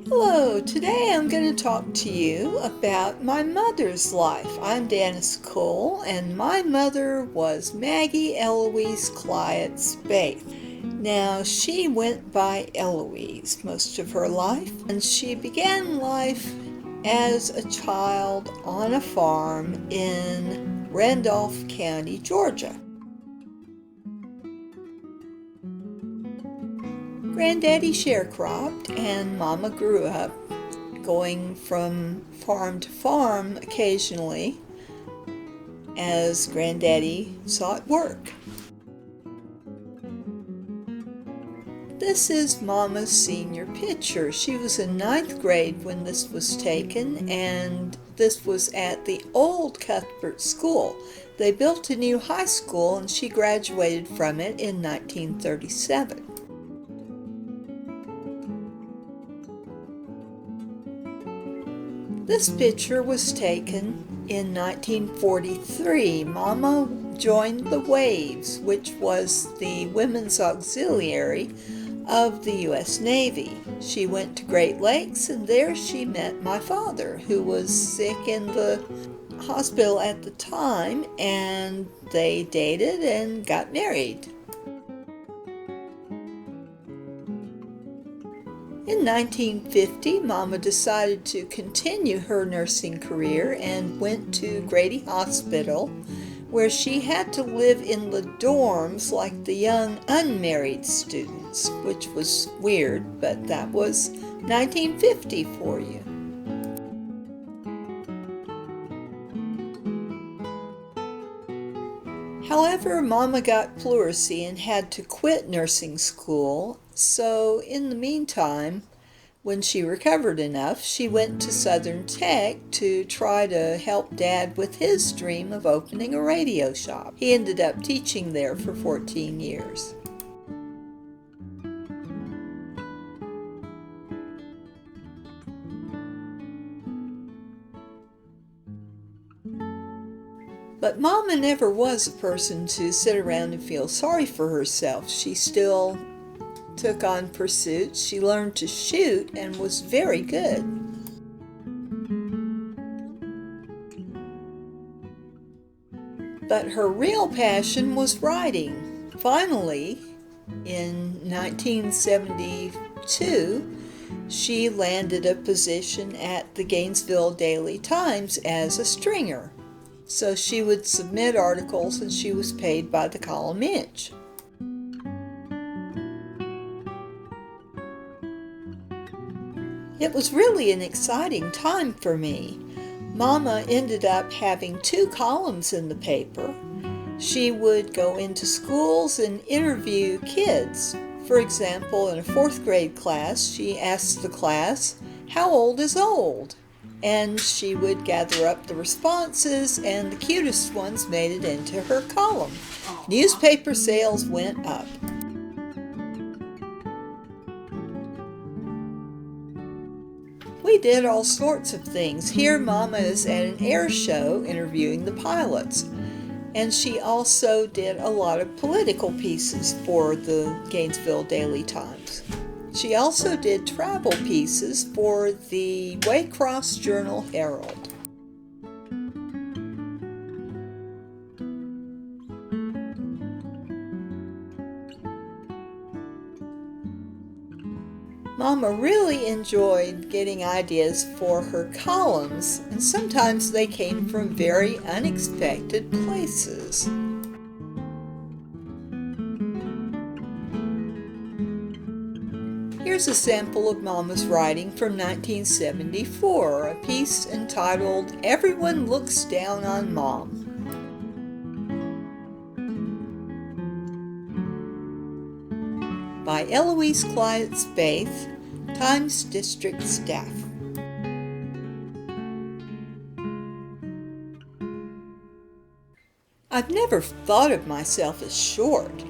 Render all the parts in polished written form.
Hello, today I'm going to talk to you about my mother's life. I'm Dannis Cole, and my mother was Maggie Eloise Cliatt Spaeth. Now, she went by Eloise most of her life, and she began life as a child on a farm in Randolph County, Georgia. Granddaddy sharecropped, and Mama grew up going from farm to farm occasionally as Granddaddy sought work. This is Mama's senior picture. She was in 9th grade when this was taken, and this was at the old Cuthbert School. They built a new high school, and she graduated from it in 1937. This picture was taken in 1943. Mama joined the Waves, which was the women's auxiliary of the U.S. Navy. She went to Great Lakes, and there she met my father, who was sick in the hospital at the time, and they dated and got married. In 1950, Mama decided to continue her nursing career and went to Grady Hospital, where she had to live in the dorms like the young unmarried students, which was weird, but that was 1950 for you. However, Mama got pleurisy and had to quit nursing school, so in the meantime, when she recovered enough, she went to Southern Tech to try to help Dad with his dream of opening a radio shop. He ended up teaching there for 14 years. But Mama never was a person to sit around and feel sorry for herself. She still took on pursuits. She learned to shoot and was very good. But her real passion was writing. Finally, in 1972, she landed a position at the Gainesville Daily Times as a stringer. So she would submit articles, and she was paid by the column inch. It was really an exciting time for me. Mama ended up having 2 columns in the paper. She would go into schools and interview kids. For example, in a 4th grade class, she asked the class, "How old is old?" And she would gather up the responses, and the cutest ones made it into her column. Newspaper sales went up. We did all sorts of things. Here Mama is at an air show interviewing the pilots. And she also did a lot of political pieces for the Gainesville Daily Times. She also did travel pieces for the Waycross Journal-Herald. Mama really enjoyed getting ideas for her columns, and sometimes they came from very unexpected places. Here's a sample of Mama's writing from 1974, a piece entitled "Everyone Looks Down on Mom." By Eloise Cliatt Spaeth, Times District Staff. I've never thought of myself as short.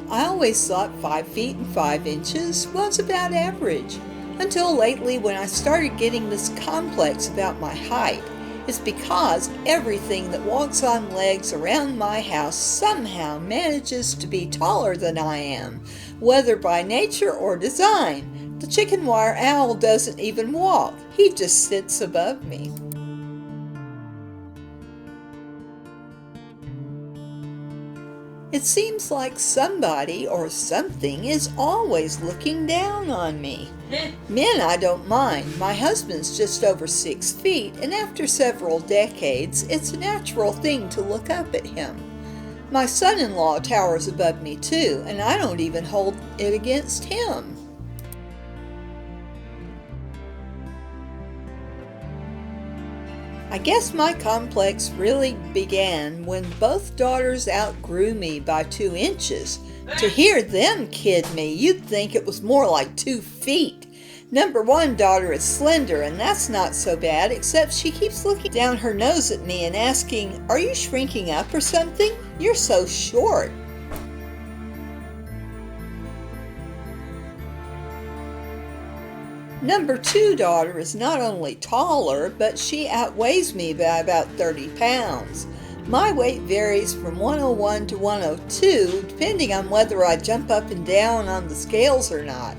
I always thought 5 feet and 5 inches was about average, until lately when I started getting this complex about my height. It's because everything that walks on legs around my house somehow manages to be taller than I am, whether by nature or design. The chicken wire owl doesn't even walk. He just sits above me. It seems like somebody or something is always looking down on me. Men I don't mind. My husband's just over 6 feet, and after several decades, it's a natural thing to look up at him. My son-in-law towers above me too, and I don't even hold it against him. I guess my complex really began when both daughters outgrew me by 2 inches. To hear them kid me, you'd think it was more like 2 feet. Number 1 daughter is slender, and that's not so bad, except she keeps looking down her nose at me and asking, "Are you shrinking up or something? You're so short." Number 2 daughter is not only taller, but she outweighs me by about 30 pounds. My weight varies from 101 to 102, depending on whether I jump up and down on the scales or not.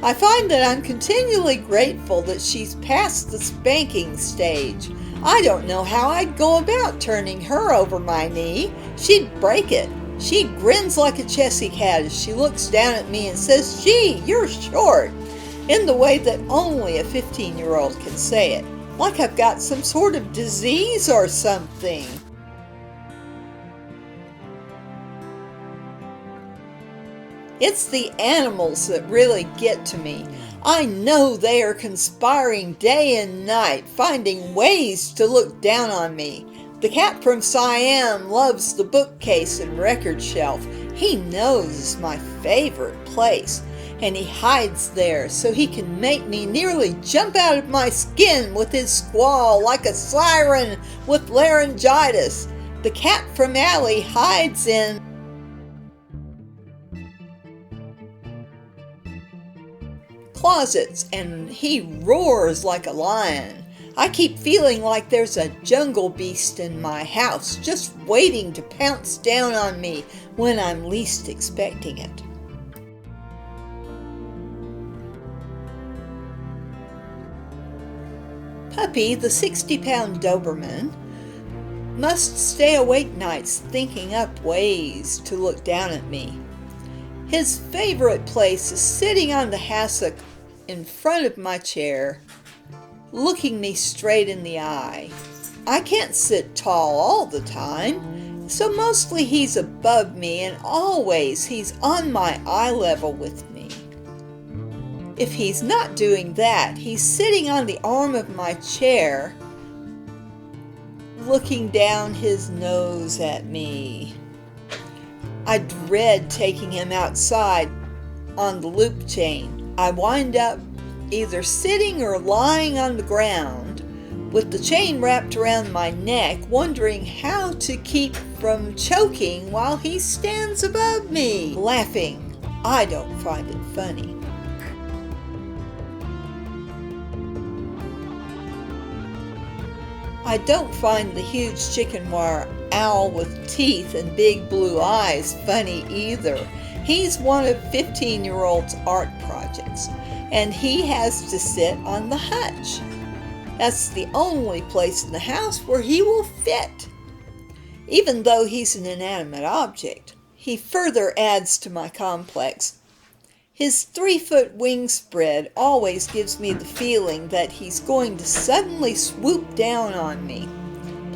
I find that I'm continually grateful that she's past the spanking stage. I don't know how I'd go about turning her over my knee. She'd break it. She grins like a Chessy cat as she looks down at me and says, "Gee, you're short," in the way that only a 15-year-old can say it, like I've got some sort of disease or something. It's the animals that really get to me. I know they are conspiring day and night, finding ways to look down on me. The cat from Siam loves the bookcase and record shelf. He knows it's my favorite place, and he hides there so he can make me nearly jump out of my skin with his squall like a siren with laryngitis. The cat from Alley hides in closets, and he roars like a lion. I keep feeling like there's a jungle beast in my house just waiting to pounce down on me when I'm least expecting it. Puppy, the 60-pound Doberman, must stay awake nights thinking up ways to look down at me. His favorite place is sitting on the hassock in front of my chair, looking me straight in the eye. I can't sit tall all the time, so mostly he's above me, and always he's on my eye level with me. If he's not doing that, he's sitting on the arm of my chair, looking down his nose at me. I dread taking him outside on the loop chain. I wind up either sitting or lying on the ground with the chain wrapped around my neck, wondering how to keep from choking while he stands above me, laughing. I don't find it funny. I don't find the huge chicken wire owl with teeth and big blue eyes funny either. He's one of 15-year-old's art projects, and he has to sit on the hutch. That's the only place in the house where he will fit. Even though he's an inanimate object, he further adds to my complex. His 3-foot wingspread always gives me the feeling that he's going to suddenly swoop down on me.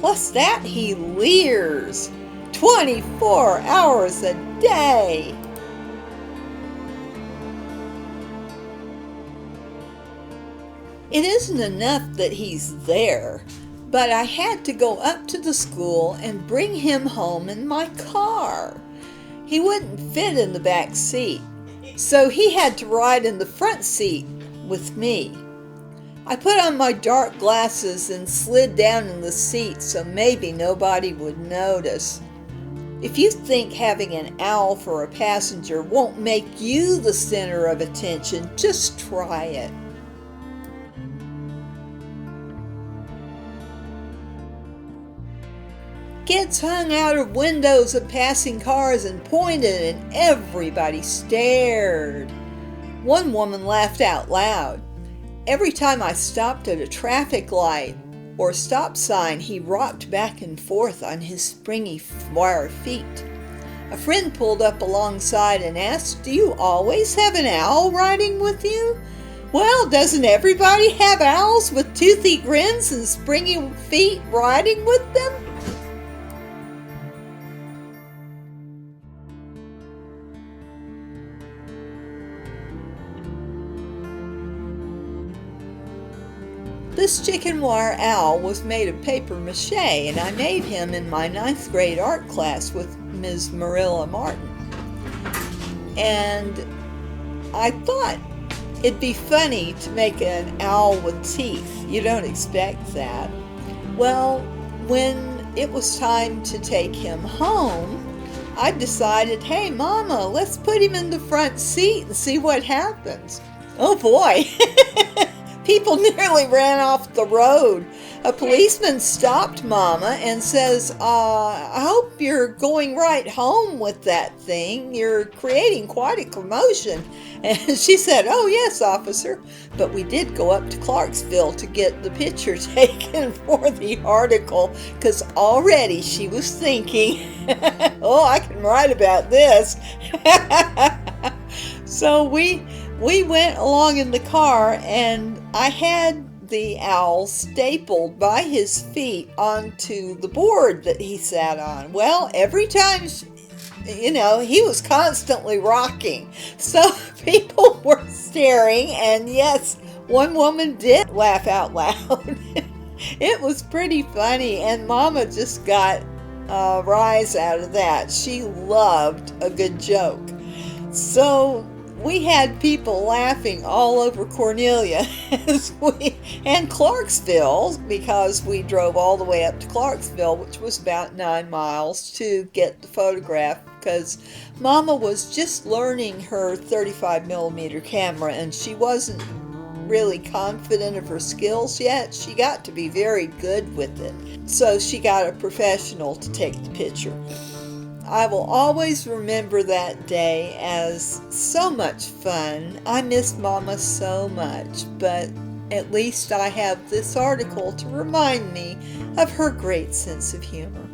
Plus that, he leers 24 hours a day. It isn't enough that he's there, but I had to go up to the school and bring him home in my car. He wouldn't fit in the back seat, so he had to ride in the front seat with me. I put on my dark glasses and slid down in the seat so maybe nobody would notice. If you think having an owl for a passenger won't make you the center of attention, just try it. Kids hung out of windows of passing cars and pointed, and everybody stared. One woman laughed out loud. Every time I stopped at a traffic light or stop sign, he rocked back and forth on his springy wire feet. A friend pulled up alongside and asked, "Do you always have an owl riding with you?" "Well, doesn't everybody have owls with toothy grins and springy feet riding with them?" This chicken wire owl was made of paper mache, and I made him in my 9th grade art class with Ms. Marilla Martin. And I thought it'd be funny to make an owl with teeth. You don't expect that. Well, when it was time to take him home, I decided, "Hey, Mama, let's put him in the front seat and see what happens." Oh boy! People nearly ran off the road. A policeman stopped Mama and says, "I hope you're going right home with that thing. You're creating quite a commotion." And she said, "Oh yes, officer." But we did go up to Clarksville to get the picture taken for the article, because already she was thinking, "Oh, I can write about this." So we went along in the car, and I had the owl stapled by his feet onto the board that he sat on. Well, every time, he was constantly rocking. So people were staring, and yes, one woman did laugh out loud. It was pretty funny, and Mama just got a rise out of that. She loved a good joke. So we had people laughing all over Cornelia and Clarksville, because we drove all the way up to Clarksville, which was about 9 miles, to get the photograph, because Mama was just learning her 35 millimeter camera, and she wasn't really confident of her skills yet. She got to be very good with it, so she got a professional to take the picture. I will always remember that day as so much fun. I missed Mama so much, but at least I have this article to remind me of her great sense of humor.